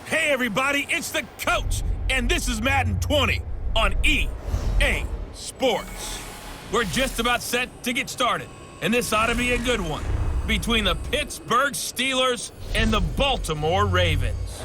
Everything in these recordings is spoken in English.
Hey everybody, it's the coach, and this is Madden 20 on EA Sports. We're just about set to get started, and this ought to be a good one between the Pittsburgh Steelers and the Baltimore Ravens.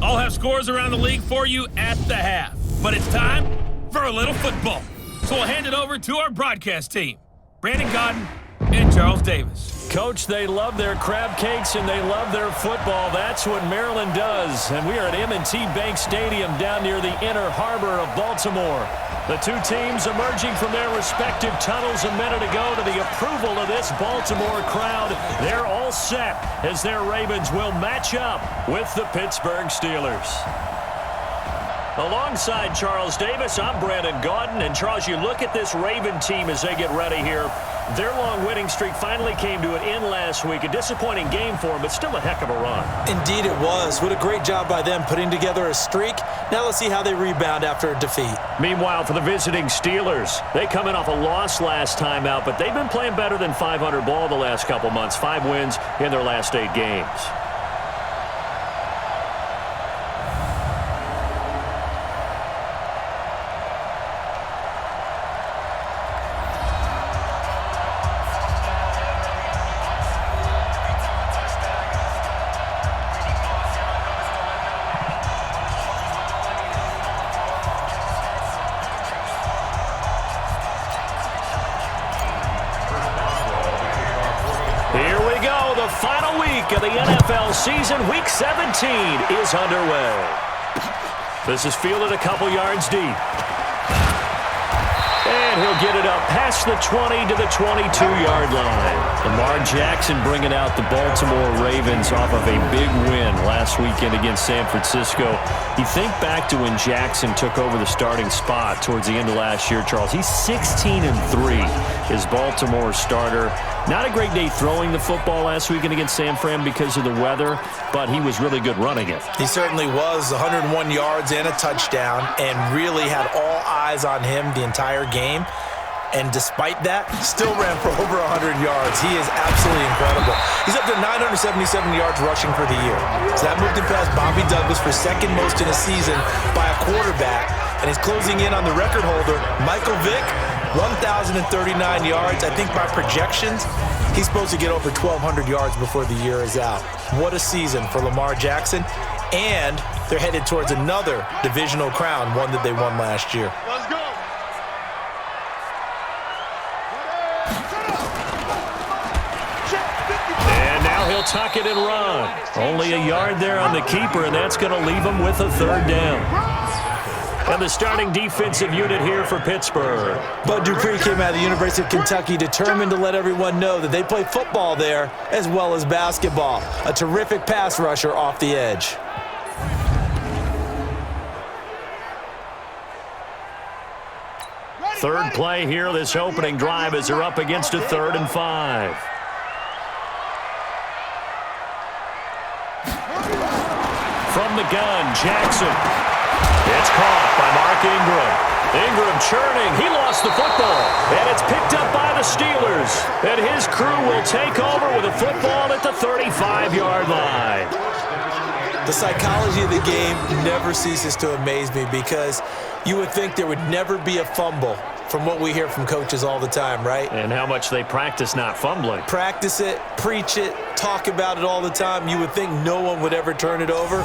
I'll have scores around the league for you at the half, but it's time for a little football. So we'll hand it over to our broadcast team, Brandon Godden and Charles Davis. Coach, they love their crab cakes and they love their football. That's what Maryland does. And we are at M&T Bank Stadium down near the inner harbor of Baltimore. The two teams emerging from their respective tunnels a minute ago to the approval of this Baltimore crowd. They're all set as their Ravens will match up with the Pittsburgh Steelers. Alongside Charles Davis, I'm Brandon Godden. And Charles, you look at this Raven team as they get ready here. Their long winning streak finally came to an end last week. A disappointing game for them, but still a heck of a run. Indeed it was. What a great job by them putting together a streak. Now let's see how they rebound after a defeat. Meanwhile, for the visiting Steelers, they come in off a loss last time out, but they've been playing better than 500 ball the last couple months. 5 wins in their last 8 games. Final week of the NFL season, Week 17, is underway. This is fielded a couple yards deep. And he'll get it up past the 20 to the 22-yard line. Lamar Jackson bringing out the Baltimore Ravens off of a big win last weekend against San Francisco. You think back to when Jackson took over the starting spot towards the end of last year, Charles. He's 16-3 as Baltimore's starter. Not a great day throwing the football last weekend against San Fran because of the weather, but he was really good running it. He certainly was. 101 yards and a touchdown, and really had all eyes on him the entire game. And despite that, still ran for over 100 yards. He is absolutely incredible. He's up to 977 yards rushing for the year. So that moved him past Bobby Douglas for second most in a season by a quarterback. And he's closing in on the record holder, Michael Vick, 1,039 yards. I think by projections, he's supposed to get over 1,200 yards before the year is out. What a season for Lamar Jackson. And they're headed towards another divisional crown, one that they won last year. Let's go. And now he'll tuck it and run. Only a yard there on the keeper, and that's going to leave him with a third down. And the starting defensive unit here for Pittsburgh. Bud Dupree came out of the University of Kentucky determined to let everyone know that they play football there as well as basketball. A terrific pass rusher off the edge. Third play here, this opening drive, as they're up against a 3rd and 5. From the gun, Jackson. It's caught by Mark Ingram. Ingram churning. He lost the football. And it's picked up by the Steelers. And his crew will take over with a football at the 35-yard line. The psychology of the game never ceases to amaze me because you would think there would never be a fumble from what we hear from coaches all the time, right? And how much they practice not fumbling. Practice it, preach it, talk about it all the time. You would think no one would ever turn it over.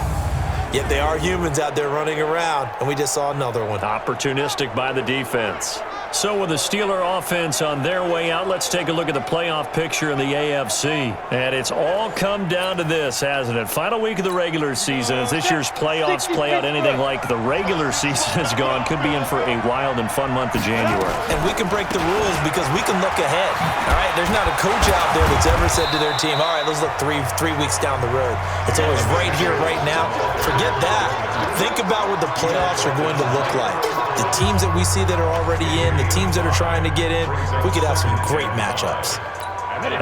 Yet they are humans out there running around, and we just saw another one. Opportunistic by the defense. So with the Steeler offense on their way out, let's take a look at the playoff picture in the AFC. And it's all come down to this, hasn't it? Final week of the regular season. As this year's playoffs play out anything like the regular season has gone, could be in for a wild and fun month of January. And we can break the rules because we can look ahead. All right, there's not a coach out there that's ever said to their team, all right, let's look three weeks down the road. It's always right here, right now. Forget that. Think about what the playoffs are going to look like. The teams that we see that are already in, the teams that are trying to get in, we could have some great matchups.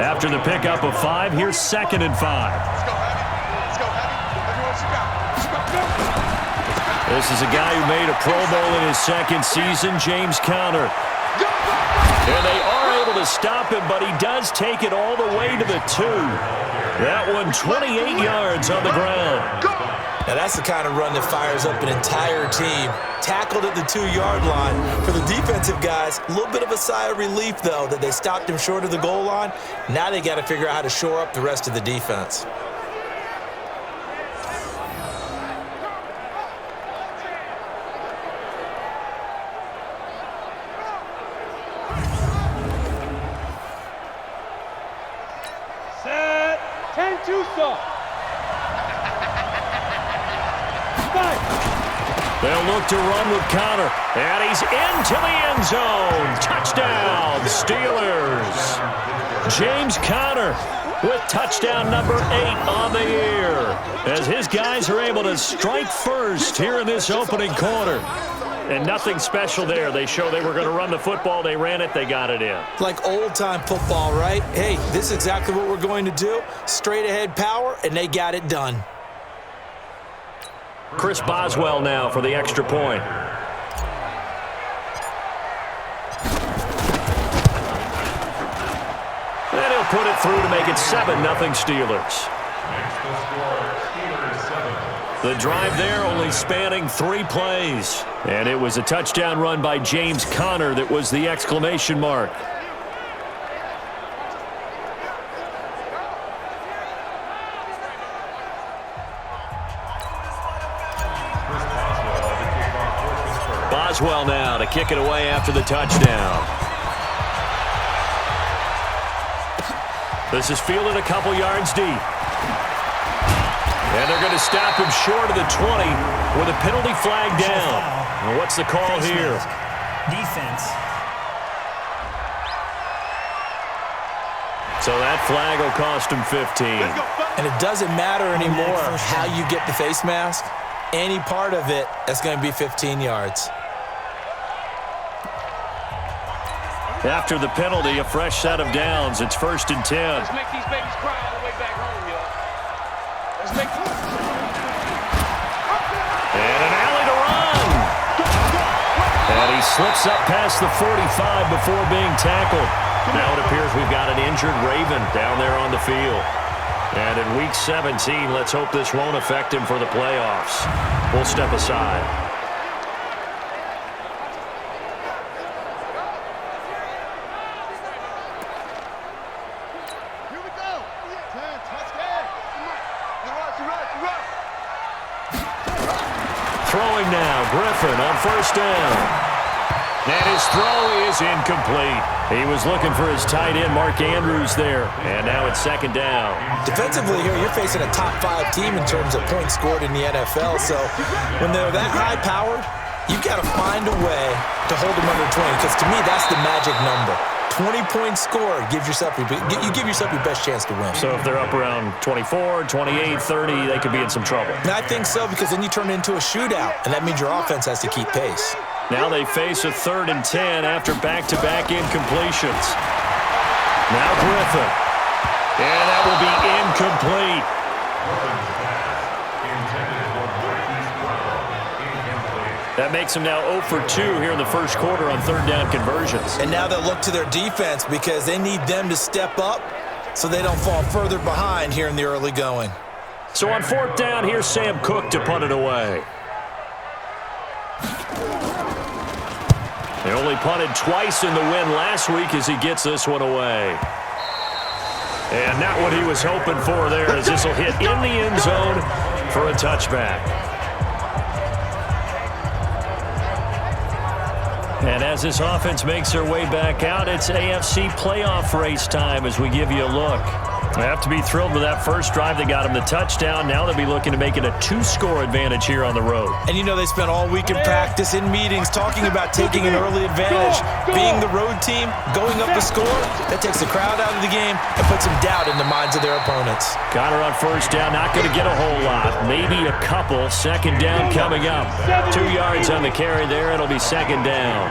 After the pickup of 5, here's 2nd and 5. Let's go, Heavy. Let's go, Heavy. Everyone, go. This is a guy who made a Pro Bowl in his 2nd season, James Conner. And they are able to stop him, but he does take it all the way to the 2. That one 28 yards on the ground. Now that's the kind of run that fires up an entire team. Tackled at the 2-yard line. For the defensive guys, a little bit of a sigh of relief, though, that they stopped him short of the goal line. Now they got to figure out how to shore up the rest of the defense. Set. 10-2 stop. They'll look to run with Connor. And he's into the end zone. Touchdown, Steelers. James Conner with touchdown number 8 on the year. As his guys are able to strike first here in this opening quarter. And nothing special there. They show they were going to run the football. They ran it. They got it in. Like old-time football, right? Hey, this is exactly what we're going to do. Straight-ahead power, and they got it done. Chris Boswell now for the extra point. And he'll put it through to make it 7-0 Steelers. The drive there only spanning 3 plays. And it was a touchdown run by James Conner that was the exclamation mark. Boswell now to kick it away after the touchdown. This is fielded a couple yards deep. And they're going to stop him short of the 20 with a penalty flag down. And what's the call here? Defense. So that flag will cost him 15. And it doesn't matter anymore how you get the face mask. Any part of it, that's going to be 15 yards. After the penalty, a fresh set of downs. It's 1st and 10. Let's make these babies cry all the way back home, yo. Let's make them. And an alley to run. And he slips up past the 45 before being tackled. Now it appears we've got an injured Raven down there on the field. And in Week 17, let's hope this won't affect him for the playoffs. We'll step aside. Throwing now, Griffin on 1st down. And his throw is incomplete. He was looking for his tight end, Mark Andrews, there. And now it's 2nd down. Defensively here, you're facing a top 5 team in terms of points scored in the NFL. So when they're that high-powered, you've got to find a way to hold them under 20. Because to me, that's the magic number. 20 points scored, you give yourself your best chance to win. So if they're up around 24, 28, 30, they could be in some trouble. And I think so, because then you turn it into a shootout, and that means your offense has to keep pace. Now they face a 3rd and 10 after back-to-back incompletions. Now Griffin. And that will be incomplete. That makes them now 0 for 2 here in the first quarter on 3rd down conversions. And now they'll look to their defense because they need them to step up so they don't fall further behind here in the early going. So on 4th down, here's Sam Cook to punt it away. They only punted twice in the win last week as he gets this one away. And not what he was hoping for there, as this will hit in the end zone for a touchback. And as this offense makes their way back out, it's AFC playoff race time as we give you a look. They have to be thrilled with that first drive. They got him the touchdown. Now they'll be looking to make it a 2-score advantage here on the road. And you know they spent all week in practice, in meetings, talking about taking an early advantage. Being the road team, going up a score, that takes the crowd out of the game and puts some doubt in the minds of their opponents. Connor on 1st down, not going to get a whole lot. Maybe a couple. 2nd down coming up. 2 yards on the carry there. It'll be 2nd down.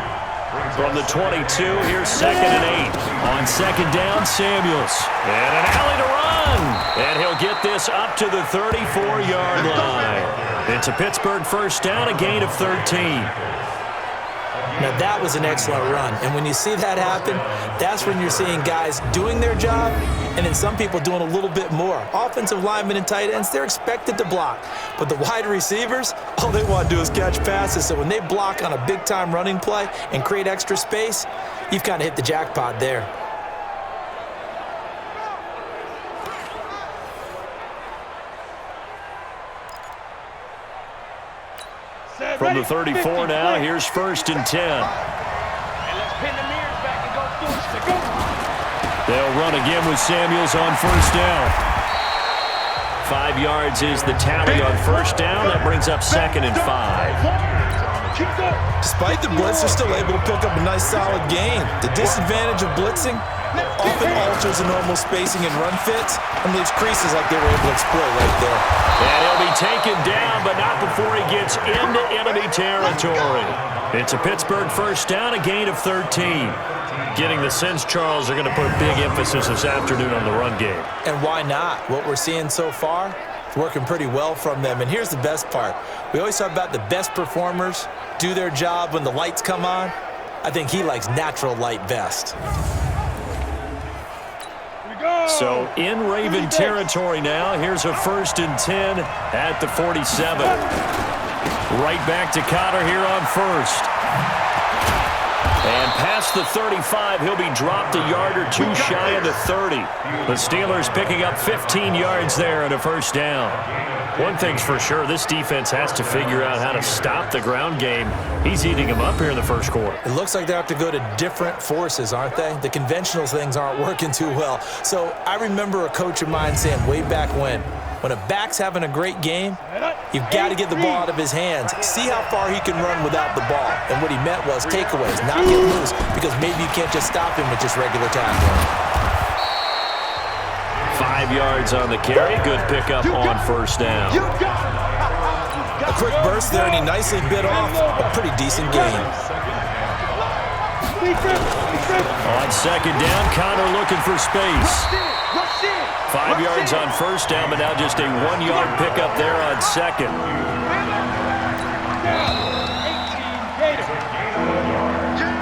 From the 22, here's 2nd and 8. On 2nd down, Samuels. And an alley to run. And he'll get this up to the 34-yard line. It's a Pittsburgh 1st down, a gain of 13. Now that was an excellent run, and when you see that happen, that's when you're seeing guys doing their job and then some people doing a little bit more. Offensive linemen and tight ends, they're expected to block, but the wide receivers, all they want to do is catch passes. So when they block on a big-time running play and create extra space, you've kind of hit the jackpot there. From the 34 now, here's 1st and 10. And let's pin the mirrors back and go through it. They'll run again with Samuels on 1st down. 5 yards is the tally on 1st down. That brings up 2nd and 5. Despite the blitz, they're still able to pick up a nice, solid gain. The disadvantage of blitzing often alters the normal spacing and run fits and leaves creases like they were able to exploit right there. And he'll be taken down, but not before he gets into enemy territory. It's a Pittsburgh 1st down, a gain of 13. Getting the sense, Charles, are going to put a big emphasis this afternoon on the run game. And why not? What we're seeing so far, it's working pretty well from them. And here's the best part. We always talk about the best performers do their job when the lights come on. I think he likes natural light best. So in Raven territory now, here's a 1st and 10 at the 47. Right back to Cotter here on 1st. And past the 35, he'll be dropped a yard or two shy of the 30. The Steelers picking up 15 yards there at a 1st down. One thing's for sure, this defense has to figure out how to stop the ground game. He's eating them up here in the 1st quarter. It looks like they have to go to different forces, aren't they? The conventional things aren't working too well. So I remember a coach of mine saying way back when a back's having a great game, you've got to get the ball out of his hands. See how far he can run without the ball. And what he meant was takeaways, not get loose, because maybe you can't just stop him with just regular tackling. 5 yards on the carry. Good pickup on 1st down. A quick burst there, and he nicely bit off a pretty decent gain. On 2nd down, Connor looking for space. 5 yards on 1st down, but now just a 1-yard pickup there on 2nd.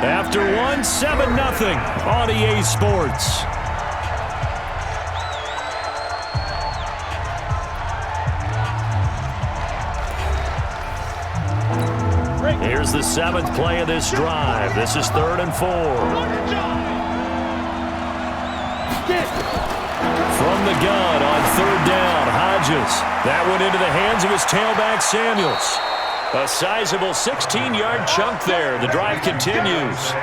After one, 7-0 on EA Sports. Here's the 7th play of this drive. This is 3rd and 4. From the gun on 3rd down, Hodges. That went into the hands of his tailback, Samuels. A sizable 16-yard chunk there. The drive continues.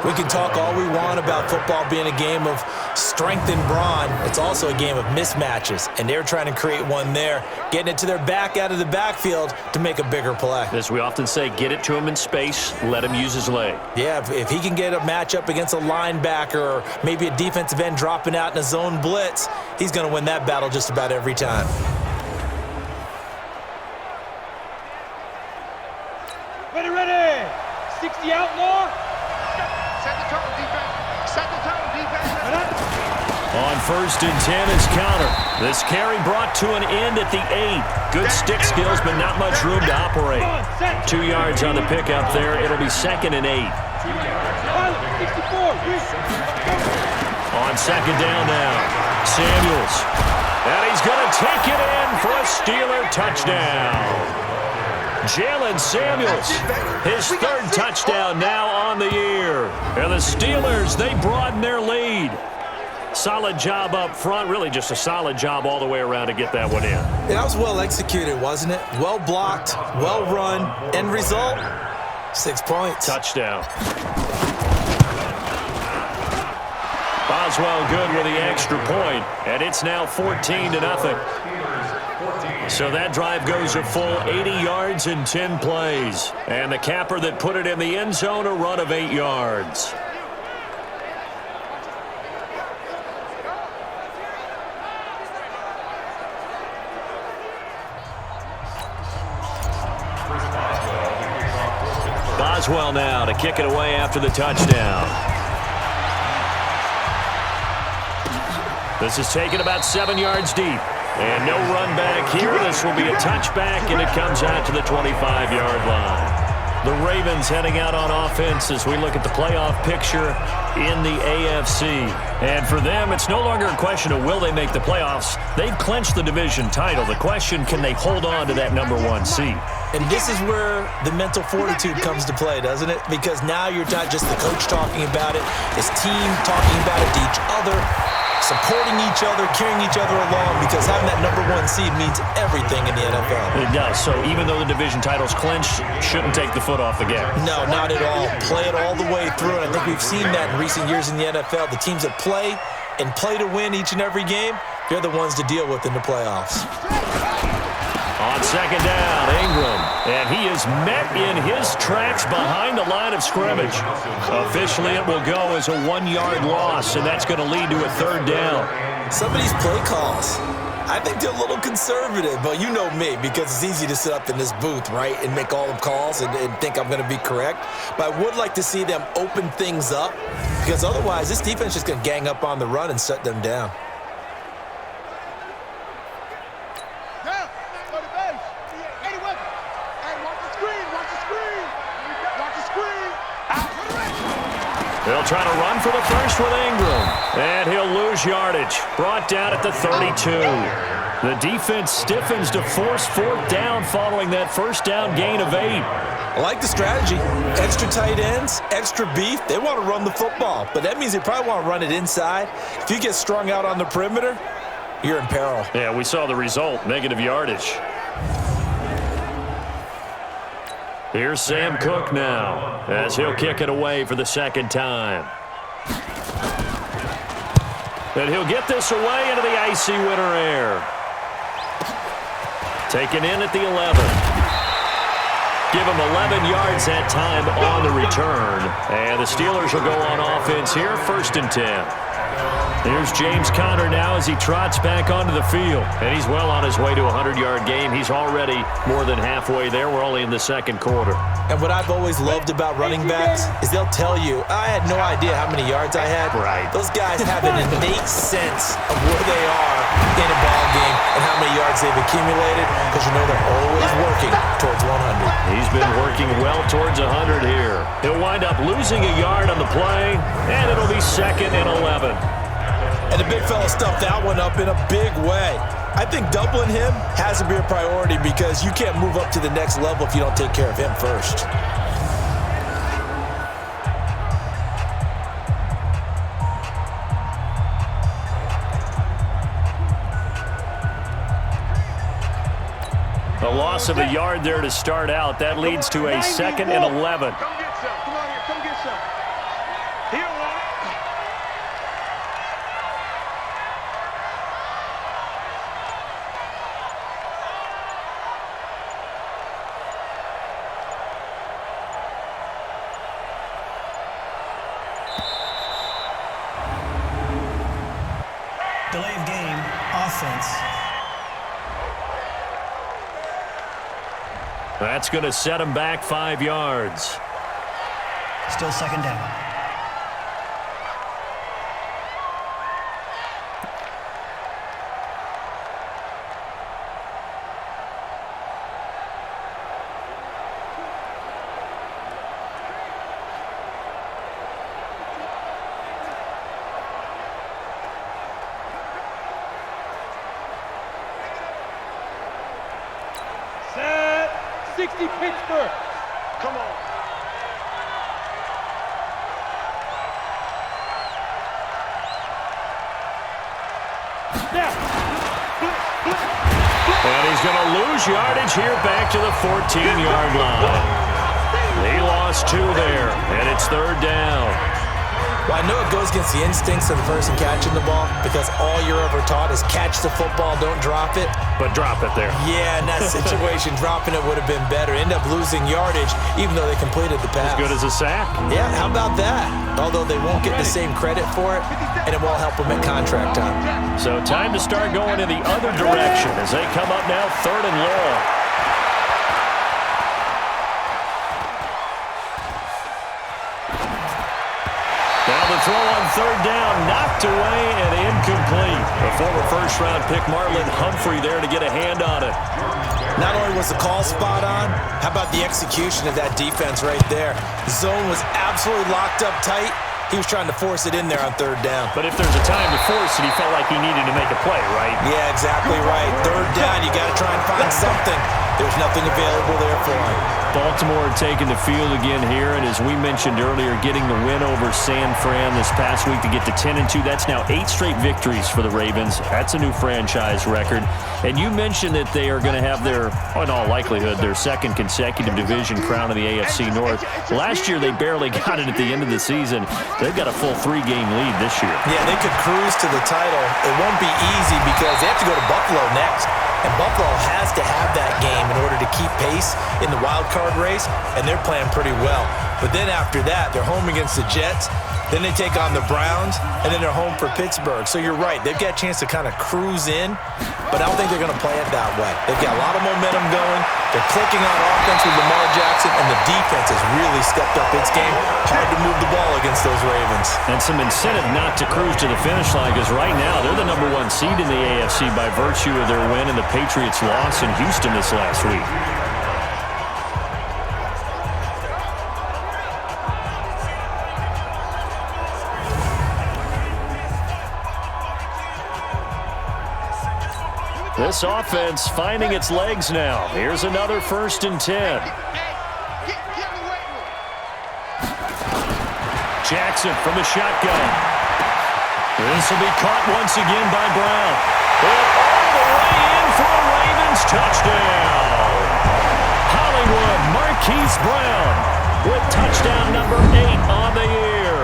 We can talk all we want about football being a game of strength and brawn. It's also a game of mismatches, and they're trying to create one there, getting it to their back out of the backfield to make a bigger play. As we often say, get it to him in space, let him use his leg. Yeah, if he can get a matchup against a linebacker or maybe a defensive end dropping out in a zone blitz, he's going to win that battle just about every time. Ready. 60 out more. Set the tone, defense. Set the tone, defense. On 1st and 10 is Counter. This carry brought to an end at the 8. Good stick skills, but not much room to operate. 2 yards on the pickup there. It'll be 2nd and 8. On 2nd down now, Samuels. And he's going to take it in for a Steeler touchdown. Jalen Samuels, his 3rd touchdown now on the year. And the Steelers, they broaden their lead. Solid job up front, really just a solid job all the way around to get that one in. Yeah, that was well executed, wasn't it? Well blocked, well run. End result, 6 points. Touchdown. Boswell good with the extra point, and it's now 14-0. So that drive goes a full 80 yards in 10 plays. And the capper that put it in the end zone, a run of 8 yards. Boswell now to kick it away after the touchdown. This is taken about 7 yards deep. And no run back here. This will be a touchback, and it comes out to the 25-yard line. The Ravens heading out on offense as we look at the playoff picture in the AFC. And for them, it's no longer a question of will they make the playoffs. They've clinched the division title. The question, can they hold on to that #1 seed? And this is where the mental fortitude comes to play, doesn't it? Because now you're not just the coach talking about it, his team talking about it to each other, supporting each other, carrying each other along, because having that #1 seed means everything in the NFL. It does. So even though the division title's clinched, shouldn't take the foot off the gas. No, not at all. Play it all the way through, and I think we've seen that in recent years in the NFL. The teams that play and play to win each and every game, they're the ones to deal with in the playoffs. On second down, Ingram, and he is met in his tracks behind the line of scrimmage. Officially, it will go as a 1-yard loss, and that's going to lead to a 3rd down. Some of these play calls, I think they're a little conservative, but you know me, because it's easy to sit up in this booth, right, and make all the calls and think I'm going to be correct. But I would like to see them open things up, because otherwise this defense is just going to gang up on the run and shut them down. They'll try to run for the first with Ingram, and he'll lose yardage. Brought down at the 32. The defense stiffens to force 4th down following that first down gain of 8. I like the strategy. Extra tight ends, extra beef. They want to run the football, but that means they probably want to run it inside. If you get strung out on the perimeter, you're in peril. Yeah, we saw the result, negative yardage. Here's Sam Cook now, as he'll kick it away for the 2nd time. And he'll get this away into the icy winter air. Taken in at the 11. Give him 11 yards that time on the return. And the Steelers will go on offense here, 1st and 10. Here's James Conner now as he trots back onto the field. And he's well on his way to a 100-yard game. He's already more than halfway there. We're only in the 2nd quarter. And what I've always loved about running backs is they'll tell you, I had no idea how many yards I had. Right. Those guys have an innate sense of where they are in a ball game and how many yards they've accumulated, because you know they're always working towards 100. He's been working well towards 100 here. He'll wind up losing a yard on the play, and it'll be 2nd and 11. And the big fella stuffed that one up in a big way. I think doubling him has to be a priority, because you can't move up to the next level if you don't take care of him first. A loss of a yard there to start out. That leads to a 2nd and 11. Come get some. Come on here. Come get some. Here, one. Delay of game, offense. That's going to set him back 5 yards. Still 2nd down. Set. 60 Pittsburgh. Come on. Now. And he's going to lose yardage here back to the 14-yard line. He lost 2 there, and it's 3rd down. Well, I know it goes against the instincts of the person catching the ball, because all you're ever taught is catch the football, don't drop it. But drop it there. Yeah, in that situation, dropping it would have been better. End up losing yardage, even though they completed the pass. As good as a sack. Yeah, how about that? Although they won't get the same credit for it, and it won't help them at contract time. So time to start going in the other direction as they come up now 3rd and long. Now the throw on 3rd down, knocked away and incomplete. A former first-round pick Marlon Humphrey there to get a hand on it. Not only was the call spot on, how about the execution of that defense right there? The zone was absolutely locked up tight. He was trying to force it in there on third down. But if there's a time to force it, he felt like he needed to make a play, right? Yeah, exactly right. Third down, you got to try and find something. There's nothing available there for him. Baltimore taking the field again here, and as we mentioned earlier, getting the win over San Fran this past week to get to 10-2. That's now 8 straight victories for the Ravens. That's a new franchise record. And you mentioned that they are going to have their, in all likelihood, their second consecutive division crown in the AFC North. Last year, they barely got it at the end of the season. They've got a full 3-game lead this year. Yeah, they could cruise to the title. It won't be easy because they have to go to Buffalo next. And Buffalo has to have that game in order to keep pace in the wild card race, and they're playing pretty well. But then after that, they're home against the Jets, then they take on the Browns, and then they're home for Pittsburgh. So you're right, they've got a chance to kind of cruise in, but I don't think they're going to play it that way. They've got a lot of momentum going. They're clicking on offense with Lamar Jackson, and the defense has really stepped up its game. Hard to move the ball against those Ravens. And some incentive not to cruise to the finish line, because right now they're the #1 seed in the AFC by virtue of their win and the Patriots' loss in Houston this last week. This offense finding its legs now. Here's another 1st and 10. Jackson from the shotgun. This will be caught once again by Brown. And all the way in for a Ravens touchdown. Hollywood Marquise Brown with touchdown number 8 on the year,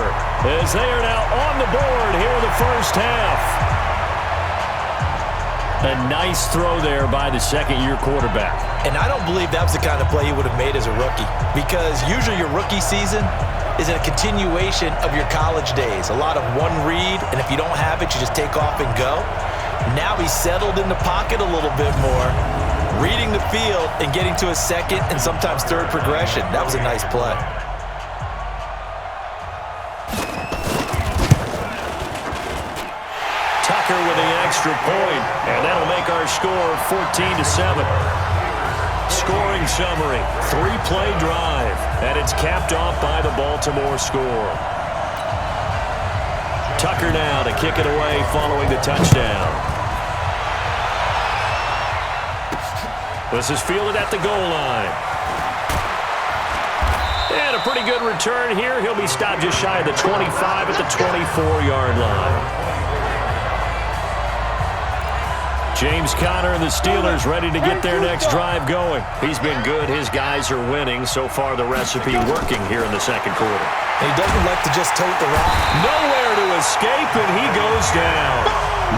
as they are now on the board here in the first half. A nice throw there by the second-year quarterback. And I don't believe that was the kind of play he would have made as a rookie, because usually your rookie season is a continuation of your college days. A lot of one read, and if you don't have it, you just take off and go. Now he's settled in the pocket a little bit more, reading the field and getting to a second and sometimes third progression. That was a nice play. Tucker with the extra point, and that'll make our score 14-7. Scoring summary, 3-play drive, and it's capped off by the Baltimore score. Tucker now to kick it away following the touchdown. This is fielded at the goal line. And a pretty good return here. He'll be stopped just shy of the 25 at the 24-yard line. James Conner and the Steelers ready to get their next drive going. He's been good. His guys are winning. So far, the recipe working here in the second quarter. He doesn't like to just tote the rock. Nowhere to escape, and he goes down.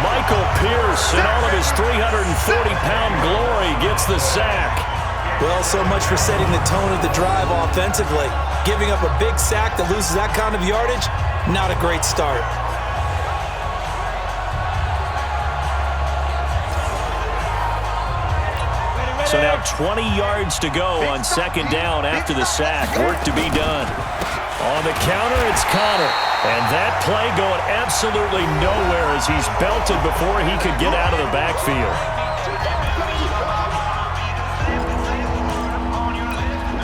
Michael Pierce, in all of his 340-pound glory, gets the sack. Well, so much for setting the tone of the drive offensively. Giving up a big sack that loses that kind of yardage, not a great start. So now 20 yards to go on second down after the sack. Work to be done. On the counter, it's Conner. And that play going absolutely nowhere as he's belted before he could get out of the backfield.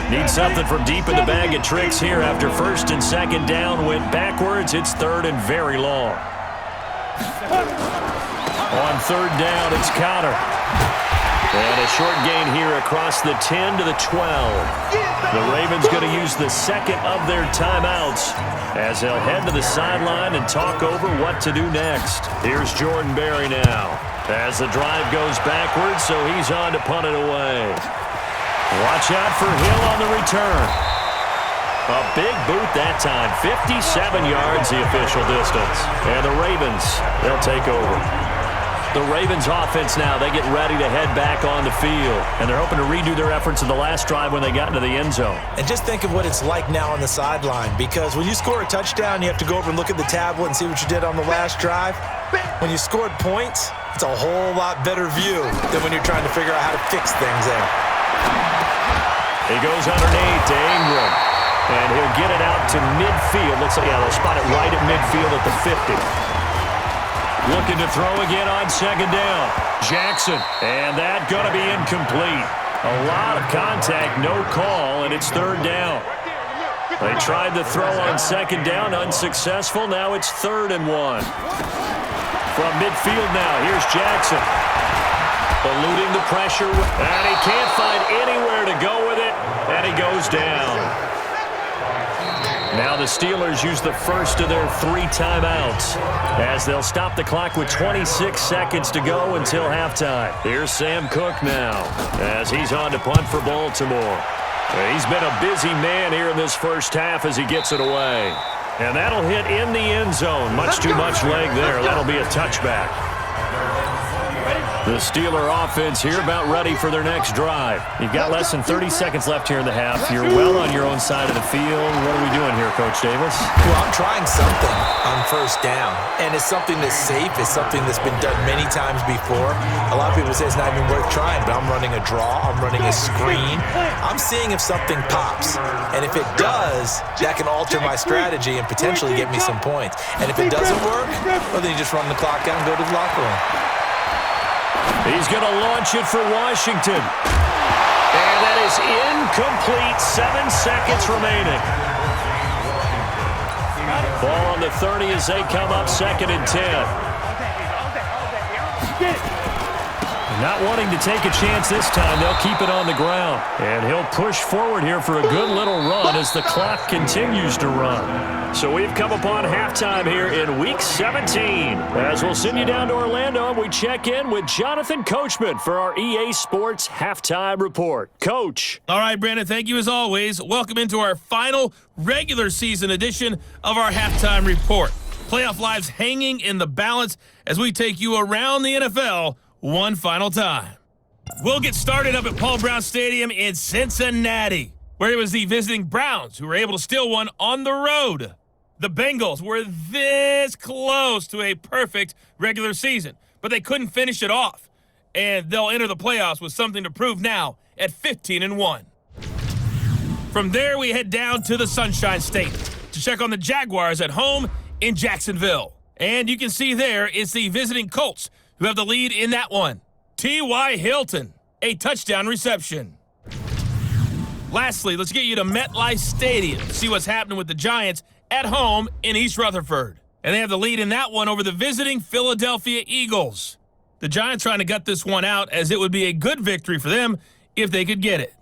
Need something from deep in the bag of tricks here after first and second down went backwards. It's third and very long. On third down, it's Conner. And a short gain here across the 10 to the 12. The Ravens going to use the second of their timeouts as they'll head to the sideline and talk over what to do next. Here's Jordan Berry now as the drive goes backwards, so he's on to punt it away. Watch out for Hill on the return. A big boot that time. 57 yards the official distance. And the Ravens, they'll take over. The Ravens offense now, they get ready to head back on the field. And they're hoping to redo their efforts in the last drive when they got into the end zone. And just think of what it's like now on the sideline, because when you score a touchdown, you have to go over and look at the tablet and see what you did on the last drive. When you scored points, it's a whole lot better view than when you're trying to figure out how to fix things there. He goes underneath to Ingram. And he'll get it out to midfield. Looks like, yeah, they'll spot it right at midfield at the 50. Looking to throw again on second down. Jackson, and that going to be incomplete. A lot of contact, no call, and it's third down. They tried to throw on second down, unsuccessful. Now it's 3rd and 1. From midfield now, here's Jackson. Eluding the pressure, and he can't find anywhere to go with it, and he goes down. Now the Steelers use the first of their 3 timeouts as they'll stop the clock with 26 seconds to go until halftime. Here's Sam Cook now as he's on to punt for Baltimore. He's been a busy man here in this first half as he gets it away. And that'll hit in the end zone. Much too much leg there. That'll be a touchback. The Steeler offense here about ready for their next drive. You've got less than 30 seconds left here in the half. You're well on your own side of the field. What are we doing here, Coach Davis? Well, I'm trying something on first down, and it's something that's safe. It's something that's been done many times before. A lot of people say it's not even worth trying, but I'm running a draw. I'm running a screen. I'm seeing if something pops, and if it does, that can alter my strategy and potentially get me some points. And if it doesn't work, well, then you just run the clock out and go to the locker room. He's going to launch it for Washington. And that is incomplete. 7 seconds remaining. Ball on the 30 as they come up 2nd and 10. Not wanting to take a chance this time, they'll keep it on the ground. And he'll push forward here for a good little run as the clock continues to run. So we've come upon halftime here in Week 17. As we'll send you down to Orlando, and we check in with Jonathan Coachman for our EA Sports Halftime Report. Coach. All right, Brandon, thank you as always. Welcome into our final regular season edition of our Halftime Report. Playoff lives hanging in the balance as we take you around the NFL one final time. We'll get started up at Paul Brown Stadium in Cincinnati, where it was the visiting Browns who were able to steal one on the road. The Bengals were this close to a perfect regular season, but they couldn't finish it off. And they'll enter the playoffs with something to prove now at 15-1. From there, we head down to the Sunshine State to check on the Jaguars at home in Jacksonville. And you can see there it's the visiting Colts who have the lead in that one. T.Y. Hilton, a touchdown reception. Lastly, let's get you to MetLife Stadium to see what's happening with the Giants at home in East Rutherford. And they have the lead in that one over the visiting Philadelphia Eagles. The Giants trying to gut this one out as it would be a good victory for them if they could get it.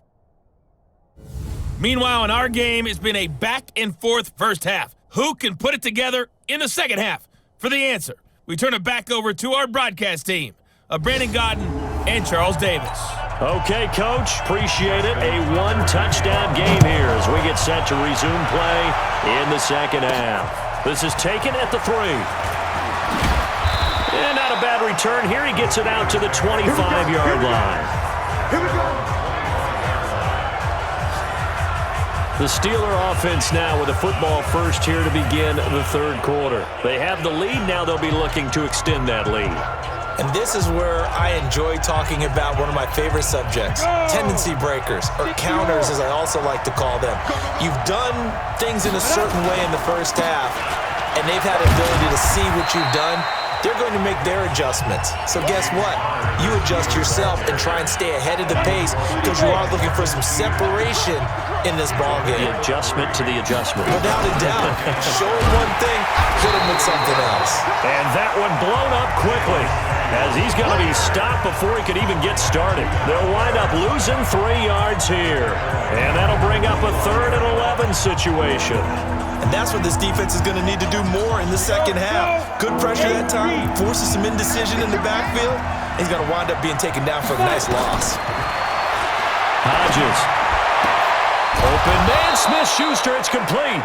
Meanwhile, in our game, it's been a back-and-forth first half. Who can put it together in the second half? For the answer, we turn it back over to our broadcast team of Brandon Godden and Charles Davis. Okay, Coach, appreciate it. A 1-touchdown game here as we get set to resume play in the second half. This is taken at the 3. And not a bad return here. He gets it out to the 25-yard line. Here we go. The Steeler offense now with a football first here to begin the third quarter. They have the lead. Now they'll be looking to extend that lead. And this is where I enjoy talking about one of my favorite subjects, tendency breakers, or counters as I also like to call them. You've done things in a certain way in the first half, and they've had the ability to see what you've done. They're going to make their adjustments. So guess what? You adjust yourself and try and stay ahead of the pace because you are looking for some separation in this ballgame. The adjustment to the adjustment. Without a doubt. Show them one thing, hit them with something else. And that one blown up quickly as he's going to be stopped before he could even get started. They'll wind up losing 3 yards here. And that'll bring up a 3rd and 11 situation. And that's what this defense is going to need to do more in the second half. Good pressure that time, forces some indecision in the backfield. He's going to wind up being taken down for a nice loss. Hodges. Open man, Smith-Schuster, it's complete.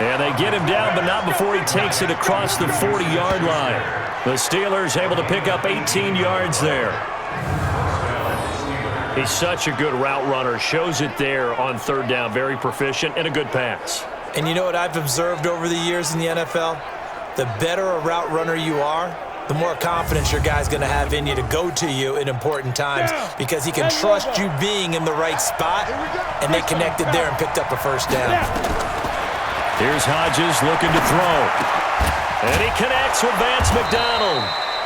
And they get him down, but not before he takes it across the 40-yard line. The Steelers able to pick up 18 yards there. He's such a good route runner. Shows it there on 3rd down. Very proficient and a good pass. And you know what I've observed over the years in the NFL? The better a route runner you are, the more confidence your guy's going to have in you to go to you in important times because he can trust you being in the right spot, and they connected there and picked up a first down. Here's Hodges looking to throw. And he connects with Vance McDonald.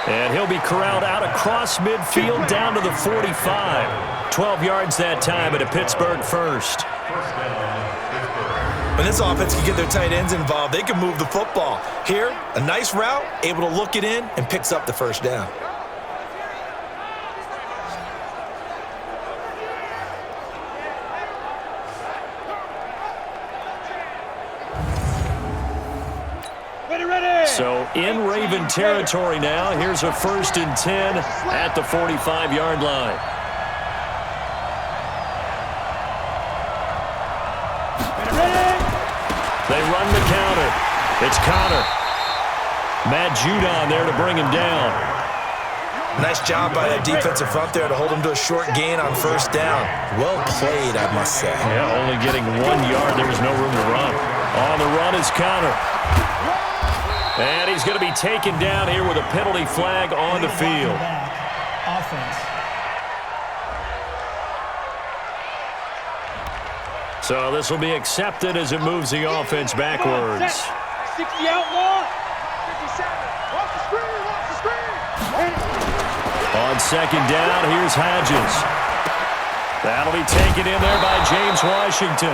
And he'll be corralled out across midfield down to the 45. 12 yards that time at a Pittsburgh first. When this offense can get their tight ends involved, they can move the football. Here, a nice route, able to look it in, and picks up the first down. So in Raven territory now. Here's a 1st and 10 at the 45-yard line. They run the counter. It's Connor. Matt Judon there to bring him down. Nice job by that defensive front there to hold him to a short gain on first down. Well played, I must say. Yeah, only getting 1 yard. There was no room to run. On the run is Connor. And he's going to be taken down here with a penalty flag on the field. Offense. So this will be accepted as it moves the offense backwards. 60 outlaw. 57. Off the screen, off the screen. On second down, here's Hodges. That'll be taken in there by James Washington.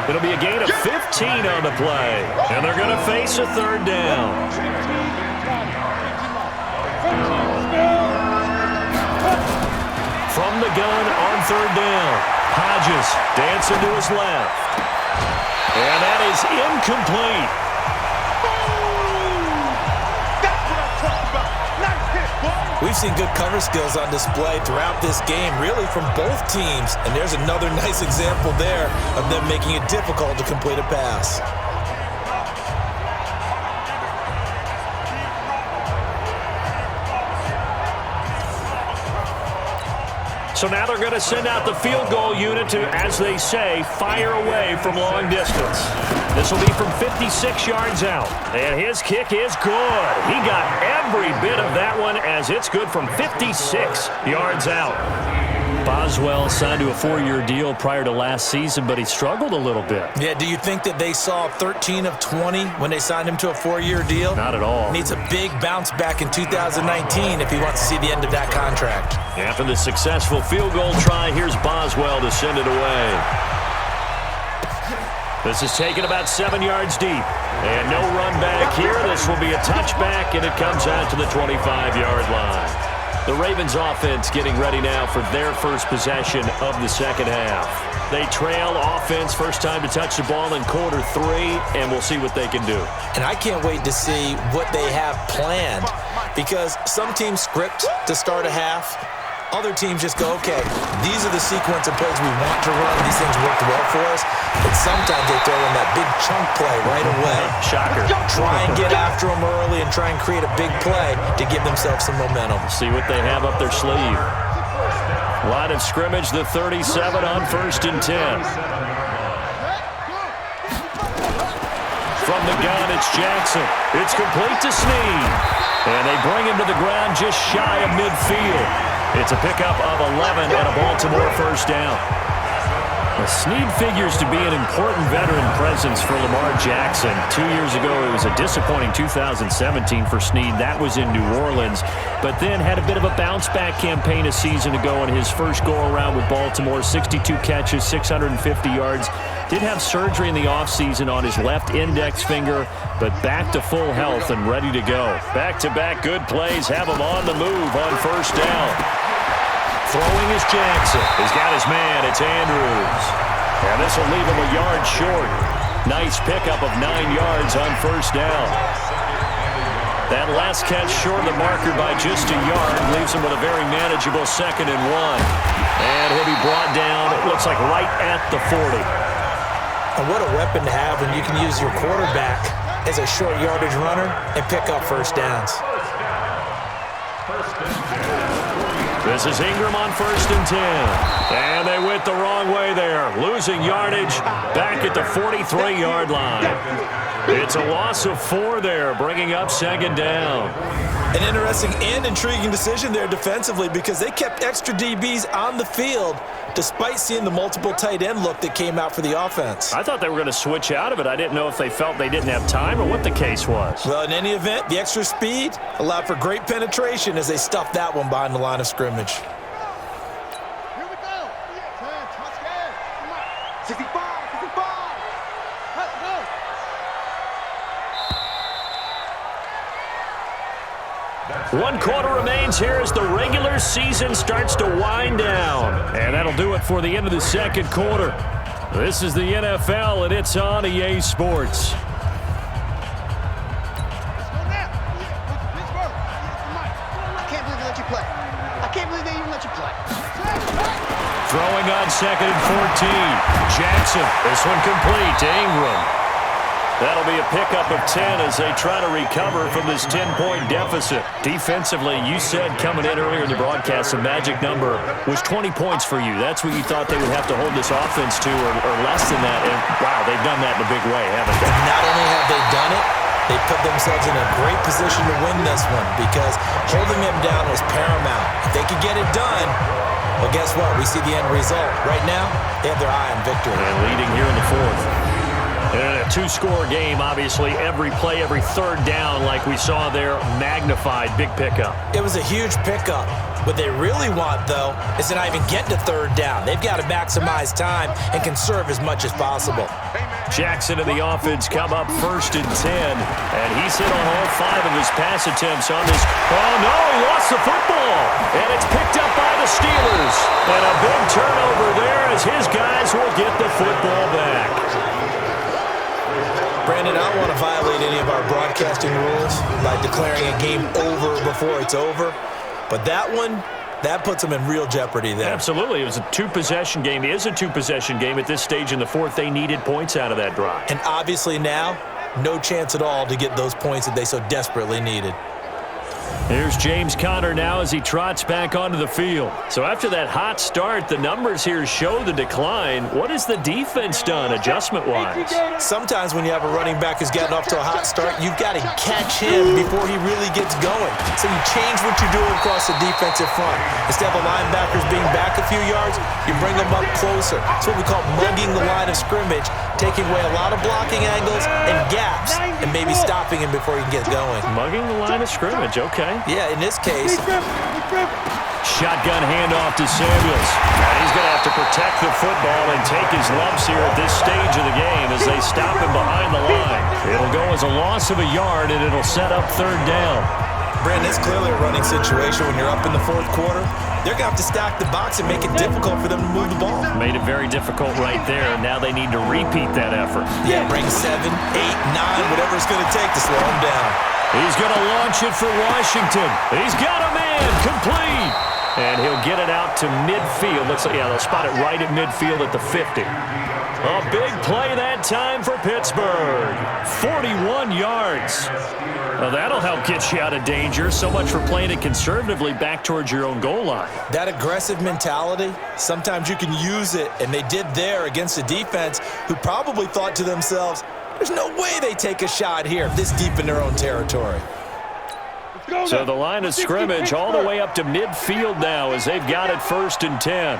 It'll be a gain of 15 on the play. And they're going to face a 3rd down. From the gun on 3rd down. Hodges dancing to his left. And that is incomplete. We've seen good cover skills on display throughout this game, really from both teams. And there's another nice example there of them making it difficult to complete a pass. So now they're going to send out the field goal unit to, as they say, fire away from long distance. This will be from 56 yards out. And his kick is good. He got every bit of that one as it's good from 56 yards out. Boswell signed to a 4-year deal prior to last season, but he struggled a little bit. Yeah, do you think that they saw 13 of 20 when they signed him to a 4-year deal? Not at all. Needs a big bounce back in 2019 if he wants to see the end of that contract. After the successful field goal try, here's Boswell to send it away. This is taken about 7 yards deep. And no run back here. This will be a touchback, and it comes out to the 25-yard line. The Ravens offense getting ready now for their first possession of the second half. They trail offense first time to touch the ball in quarter 3, and we'll see what they can do. And I can't wait to see what they have planned, because some teams script to start a half. Other teams just go, okay, these are the sequence of plays we want to run. These things worked well for us. But sometimes they throw in that big chunk play right away. Shocker. Try and get after them early and try and create a big play to give themselves some momentum. See what they have up their sleeve. Line of scrimmage, the 37 on 1st and 10. From the gun, it's Jackson. It's complete to Snead. And they bring him to the ground just shy of midfield. It's a pickup of 11 and a Baltimore first down. Now, Snead figures to be an important veteran presence for Lamar Jackson. 2 years ago, it was a disappointing 2017 for Snead. That was in New Orleans, but then had a bit of a bounce-back campaign a season ago in his first go-around with Baltimore. 62 catches, 650 yards. Did have surgery in the offseason on his left index finger, but back to full health and ready to go. Back-to-back good plays have him on the move on first down. Throwing is Jackson. He's got his man. It's Andrews. And this will leave him a yard short. Nice pickup of 9 yards on first down. That last catch short of the marker by just a yard leaves him with a very manageable 2nd and 1. And he'll be brought down, it looks like, right at the 40. And what a weapon to have when you can use your quarterback as a short yardage runner and pick up first downs. This is Ingram on 1st and 10. And they went the wrong way there. Losing yardage back at the 43-yard line. It's a loss of 4 there, bringing up 2nd down. An interesting and intriguing decision there defensively because they kept extra DBs on the field despite seeing the multiple tight end look that came out for the offense. I thought they were going to switch out of it. I didn't know if they felt they didn't have time or what the case was. Well, in any event, the extra speed allowed for great penetration as they stuffed that one behind the line of scrimmage. Here we go. Touchdown. 65, 65. Let's go. One quarter remains here as the regular season starts to wind down. And that'll do it for the end of the second quarter. This is the NFL, and it's on EA Sports. Let's go now. Pittsburgh. I can't believe they let you play. I can't believe they even let you play. Throwing on 2nd and 14. Jackson, this one complete to Ingram. That'll be a pickup of 10 as they try to recover from this 10-point deficit. Defensively, you said coming in earlier in the broadcast, the magic number was 20 points for you. That's what you thought they would have to hold this offense to or less than that. And, wow, they've done that in a big way, haven't they? Not only have they done it, they put themselves in a great position to win this one because holding them down was paramount. If they could get it done, well, guess what? We see the end result. Right now, they have their eye on victory. And leading here in the fourth. In a two-score game, obviously, every play, every third down, like we saw there, magnified, big pickup. It was a huge pickup. What they really want, though, is to not even get to third down. They've got to maximize time and conserve as much as possible. Jackson and the offense come up 1st and 10, and he's hit on all 5 of his pass attempts on this. Oh, no, he lost the football, and it's picked up by the Steelers. And a big turnover there as his guys will get the football back. Brandon, I don't want to violate any of our broadcasting rules by declaring a game over before it's over, but that one, that puts them in real jeopardy there. Absolutely. It was a two-possession game. It is a two-possession game at this stage in the fourth. They needed points out of that drive. And obviously now, no chance at all to get those points that they so desperately needed. Here's James Conner now as he trots back onto the field. So after that hot start, the numbers here show the decline. What has the defense done adjustment-wise? Sometimes when you have a running back who's gotten off to a hot start, you've got to catch him before he really gets going. So you change what you're doing across the defensive front. Instead of the linebackers being back a few yards, you bring them up closer. It's what we call mugging the line of scrimmage, taking away a lot of blocking angles and gaps, and maybe stopping him before he can get going. Mugging the line of scrimmage, okay. Yeah, in this case. Shotgun handoff to Samuels. And he's going to have to protect the football and take his lumps here at this stage of the game as they stop him behind the line. It'll go as a loss of a yard, and it'll set up 3rd down. Brandon, it's clearly a running situation when you're up in the 4th quarter. They're going to have to stack the box and make it difficult for them to move the ball. Made it very difficult right there. Now they need to repeat that effort. Yeah, bring 7, 8, 9, whatever it's going to take to slow them down. He's going to launch it for Washington. He's got a man complete. And he'll get it out to midfield. They'll spot it right at midfield at the 50. A big play that time for Pittsburgh. 41 yards. Well, that'll help get you out of danger. So much for playing it conservatively back towards your own goal line. That aggressive mentality, sometimes you can use it, and they did there against a defense who probably thought to themselves, there's no way they take a shot here this deep in their own territory. So the line of scrimmage all the way up to midfield now as they've got it 1st and 10.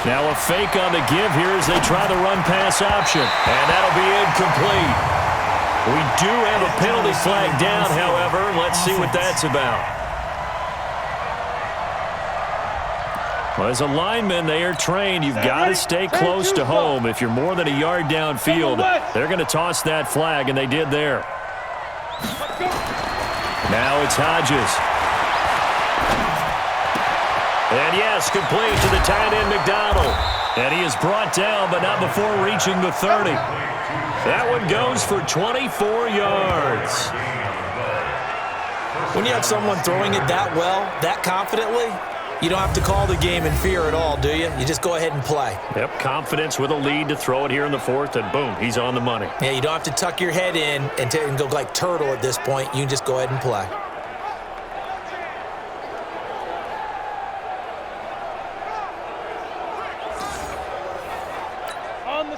Now a fake on the give here as they try the run-pass option. And that'll be incomplete. We do have a penalty flag down, however. Let's see what that's about. Well, as a lineman, they are trained. You've got to stay close to home. If you're more than a yard downfield, they're going to toss that flag, and they did there. Now it's Hodges. And yes, complete to the tight end McDonald. And he is brought down, but not before reaching the 30. That one goes for 24 yards. When you have someone throwing it that well, that confidently, you don't have to call the game in fear at all, do you? You just go ahead and play. Yep, confidence with a lead to throw it here in the 4th, and boom, he's on the money. Yeah, you don't have to tuck your head in and go like turtle at this point. You can just go ahead and play.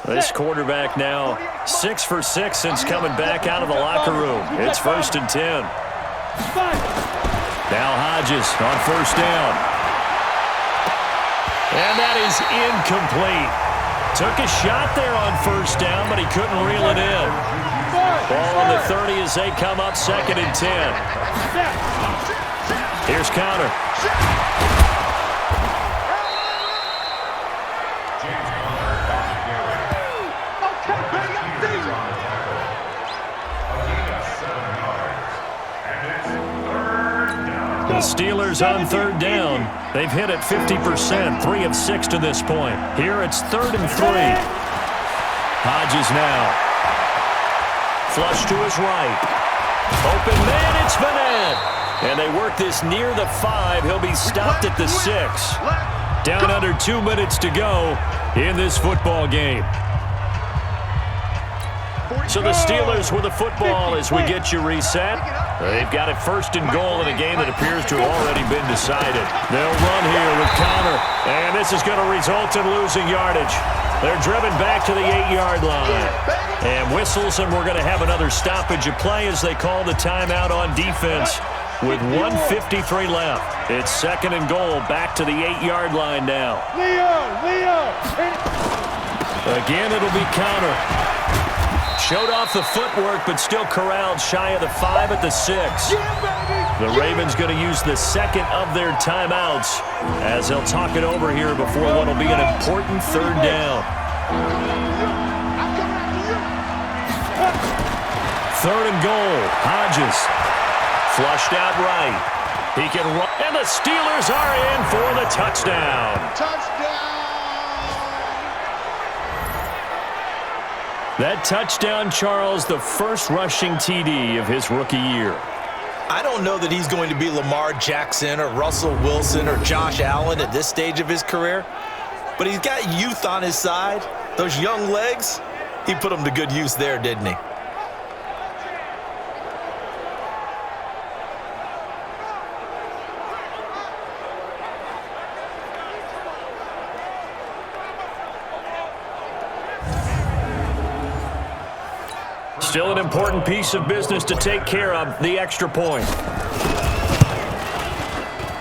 This quarterback now 6 for 6 since coming back out of the locker room. It's 1st and 10. Now Hodges on 1st down. And that is incomplete. Took a shot there on 1st down, but he couldn't reel it in. Ball on the 30 as they come up 2nd and 10. Here's counter. The Steelers on 3rd down. They've hit it 50%, 3 of 6 to this point. Here it's 3rd and 3. Hodges now. Flush to his right. Open man, it's Madden. And they work this near the 5. He'll be stopped at the 6. Down under 2 minutes to go in this football game. So the Steelers with the football as we get you reset. They've got it 1st and goal in a game that appears to have already been decided. They'll run here with counter, and this is going to result in losing yardage. They're driven back to the 8-yard line. And whistles, and we're going to have another stoppage of play as they call the timeout on defense with 1:53 left. It's 2nd and goal, back to the 8-yard line now. Again, it'll be counter. Showed off the footwork, but still corralled shy of the 5 at the 6. The Ravens going to use the 2nd of their timeouts as they'll talk it over here before what will be an important 3rd down. 3rd and goal. Hodges. Flushed out right. He can run. And the Steelers are in for the touchdown. That touchdown, Charles, the first rushing TD of his rookie year. I don't know that he's going to be Lamar Jackson or Russell Wilson or Josh Allen at this stage of his career, but he's got youth on his side. Those young legs, he put them to good use there, didn't he? Still an important piece of business to take care of, the extra point.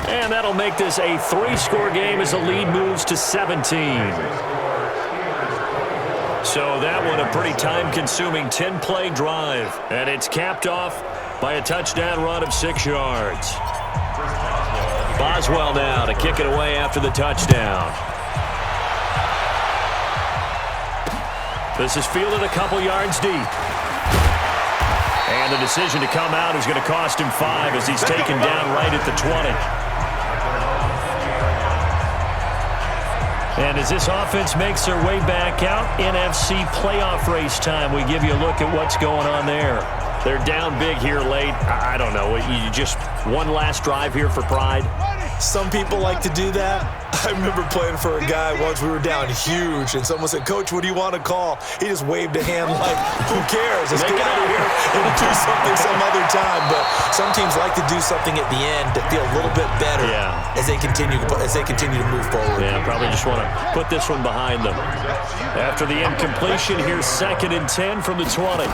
And that'll make this a 3-score game as the lead moves to 17. So that one a pretty time-consuming 10-play drive. And it's capped off by a touchdown run of 6 yards. Boswell now to kick it away after the touchdown. This is fielded a couple yards deep. And the decision to come out is going to cost him 5 as he's taken down right at the 20. And as this offense makes their way back out, NFC playoff race time, we give you a look at what's going on there. They're down big here late. I don't know. You just one last drive here for pride? Some people like to do that. I remember playing for a guy once. We were down huge, and someone said, "Coach, what do you want to call?" He just waved a hand like, "Who cares? Let's get out of here and do something some other time." But some teams like to do something at the end to feel a little bit better as they continue to move forward. Yeah, probably just want to put this one behind them. After the incompletion, here's 2nd and 10 from the 20.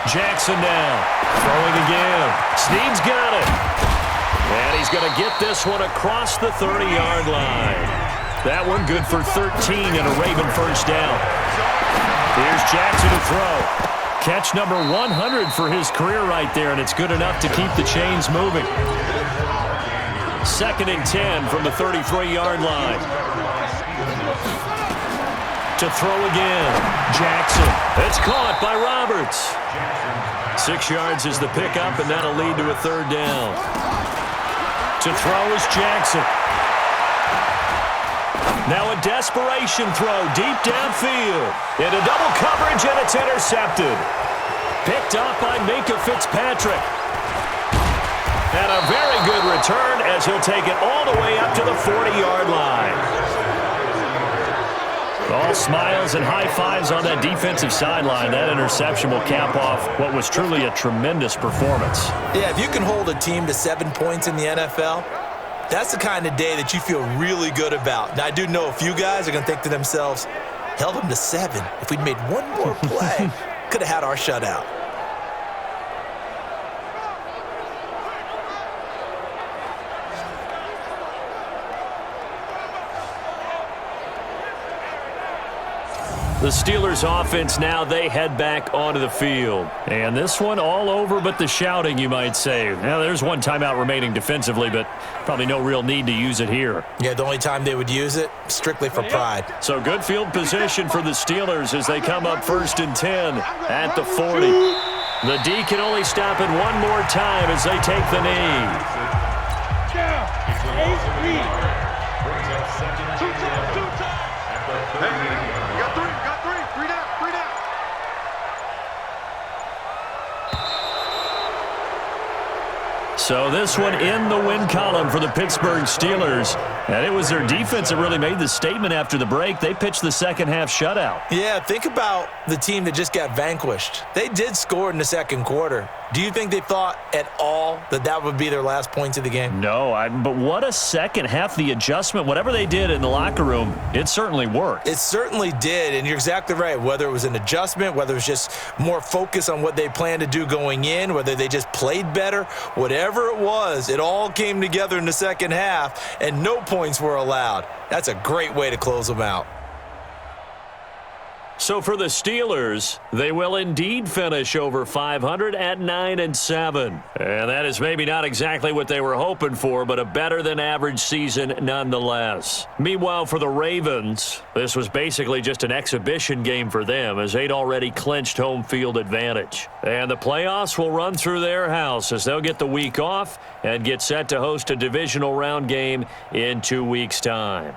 Jackson now, throwing again. Snead's got it. And he's going to get this one across the 30-yard line. That one good for 13 and a Raven 1st down. Here's Jackson to throw. Catch number 100 for his career right there, and it's good enough to keep the chains moving. 2nd and 10 from the 33-yard line. To throw again. Jackson. It's caught by Roberts. 6 yards is the pickup, and that'll lead to a 3rd down. To throw is Jackson. Now a desperation throw deep downfield. Into double coverage, and it's intercepted. Picked up by Minka Fitzpatrick. And a very good return as he'll take it all the way up to the 40-yard line. All smiles and high fives on that defensive sideline. That interception will cap off what was truly a tremendous performance. Yeah, if you can hold a team to 7 points in the NFL, that's the kind of day that you feel really good about. Now, I do know a few guys are going to think to themselves, held them to 7. If we'd made one more play, could have had our shutout. The Steelers offense now, they head back onto the field. And this one all over but the shouting, you might say. Now, there's one timeout remaining defensively, but probably no real need to use it here. Yeah, the only time they would use it, strictly for pride. So good field position for the Steelers as they come up 1st and 10 at the 40. The D can only stop it one more time as they take the knee. So this one in the win column for the Pittsburgh Steelers. And it was their defense that really made the statement after the break. They pitched the second half shutout. Yeah, think about the team that just got vanquished. They did score in the second quarter. Do you think they thought at all that that would be their last points of the game? No, but what a second half. The adjustment, whatever they did in the locker room, it certainly worked. It certainly did, and you're exactly right. Whether it was an adjustment, whether it was just more focus on what they planned to do going in, whether they just played better, whatever it was, it all came together in the second half, and no points were allowed. That's a great way to close them out. So for the Steelers, they will indeed finish over 500 at 9-7. And that is maybe not exactly what they were hoping for, but a better than average season nonetheless. Meanwhile, for the Ravens, this was basically just an exhibition game for them as they'd already clinched home field advantage. And the playoffs will run through their house as they'll get the week off and get set to host a divisional round game in 2 weeks' time.